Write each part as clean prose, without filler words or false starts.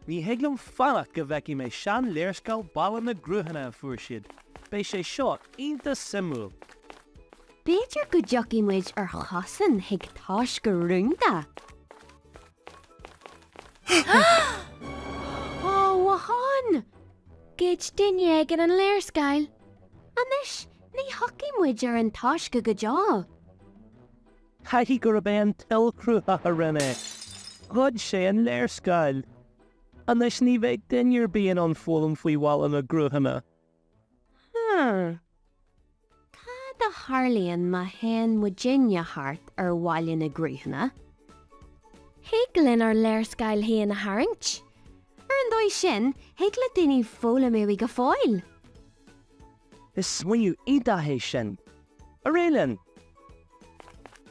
Ní higlam fannach go bheici mé sean léirscail balla na gruthanna a fuair siad. Beidh sé seo ionta simú. Beidir go joci muid ar chasan hiag táis go rúnda. Ó, wahan! Gid duine gan an léirscail. Anis, ní hoci muid ar an táis go jaw. Haithí gur bé an tilcrútha a rinne. Gud sé an léirscail. Anis ní bheith duinear bíon an fólam faoi bhalla na gruthanna. Cad a Harlíonn ma hen Virginia hart ar bhaile na gruthanna. Higlinn ar léirscail hí na haringt. Ar an dói sin, higla duine fóla mé go fáil. Is smuoinú ionta é sin. A réileann.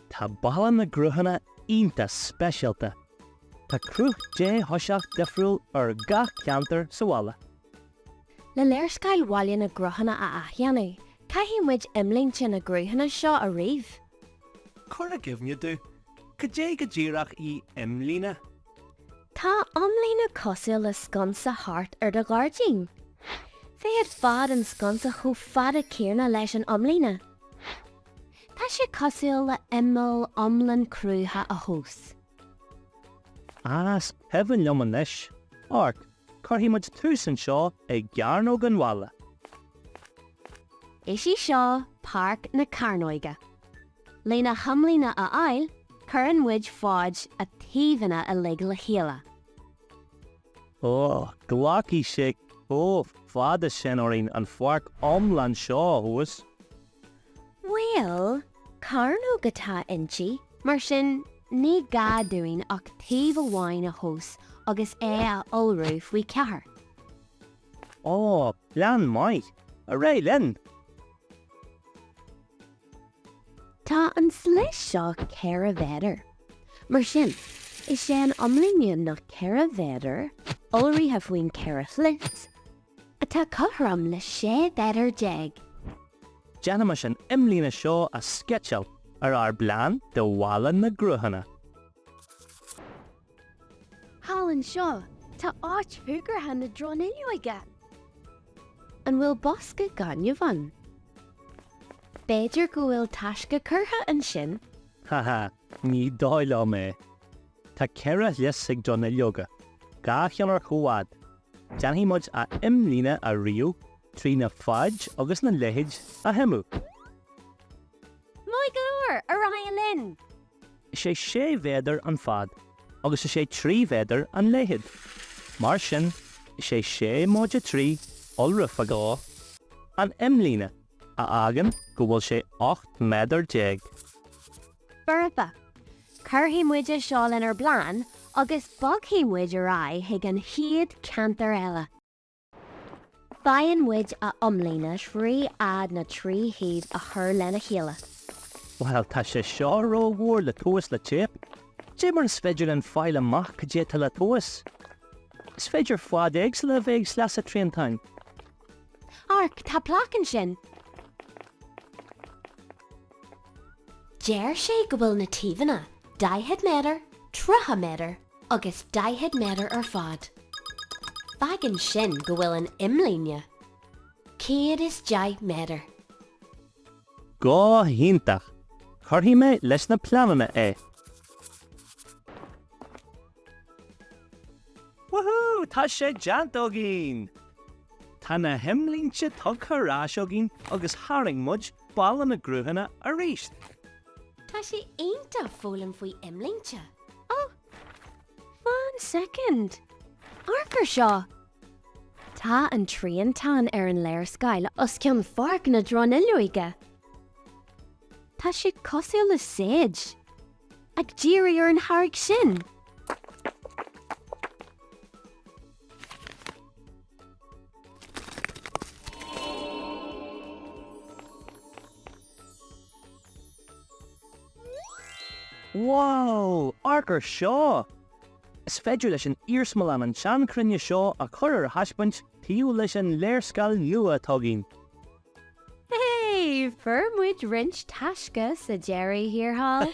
Tá balla na gruthanna ionta speisialta. Tá cruth dé thoiseach difriúil ar gach ceantar sa bhalla. Le léirscail bhaile na gruthanna a aithneanú, caithfí muid imlíne na gruthanna seo a riomh. Cur a gimne dú, go dé go ddíreach í Imlíne. Tá Imlíne cosúil le sconsa hart ar do gáirtín. Féad fad an sconsa chu fad a céarna leis an Imlíne. Tá sé cosúil le imil omlan crútha a thús. As heaven leman leis. Art, chuirtí muid tús an seo ag gearn ó gan bhalla. Is í seo Parc na Carnoige. Le na Imlíne a ail, churann muid fáid a taobhanna a lig le chéile. Ó, ghlací sé fada sin orín an farc omlan seo thuas. Well, Carno go tá intí, mar sin ní gadúin ach taobh amháin a thús agus é a olrú faoi cethar. Ó, lean maith, a réileann. Tá an slis seo ceithre bhéidir. Mar sin, is sé an Imlíne nach ceithre bhéidir, olríthe faoin ceithre slis. A tá cothram le sé bhéidir déag. Déanama sin Imlíne seo a sketchal ar blan de bhalla na gruthanna. Hallan seo, tá áit thugartha na dronilioige. An bhfuil bosca ganne bhan. Beidir go bhfuil taisce curtha an sin. Haha, ní dáile mé. Tá ceithre lias ag donna leoga. Gach ar chuád. Deanhí muid a Imlíne a riú, trí na fáid agus na leithéid a himú. Mai glór, a Ryan Lynn. Sé bhéidir an fad, agus sé trí bhéidir an leithéid. Mar sin, sé móide trí olra fagá an Imlíne a agan go bhfuil sé 8 méadar déag. Burpa, curthaí muide seo linn ar blan, agus boghí muid ar ai hiag an chiad cantar eile. Bain muid a Imlíne srí ad na trí híad a chur lena chéile. Well, tá sé seo róhór le tuas le tép. Dé mar an sfeidir an fáil amach go dé le tuas. Sfeidir fád éags le bhéag slas a tríontáin. Arc, tá plachan sin. Déir sé go bhfuil na tíomhanna, 10 méadar, 3 méadar, agus 10 méadar ar fad. Bagan sin go bhfuil an Imlíne. Céad is 10 méadar. Gá híntach. Chuirtí mé leis na planana é. Woohoo! Tá sé deantógin! Tá na himlínse tugtharráiseogin agus haring muid balla na gruthanna a ríist. Tá sé aonanta fólam faoi Imlínse. Oh, 1 second. Arcar seo. Tá an tríontán ar an léirscail os ceann farc na dronilioige. Tá sé cosúil le séid. Ag dírí ar an tharg sin. Wow! Arcar seo! Is féidir leis an írsmal an sean crinne seo a chur ar haispaint tíú leis an léirscail nua atágin. Hey, fur muid rinch taisce sa Jerry here hall.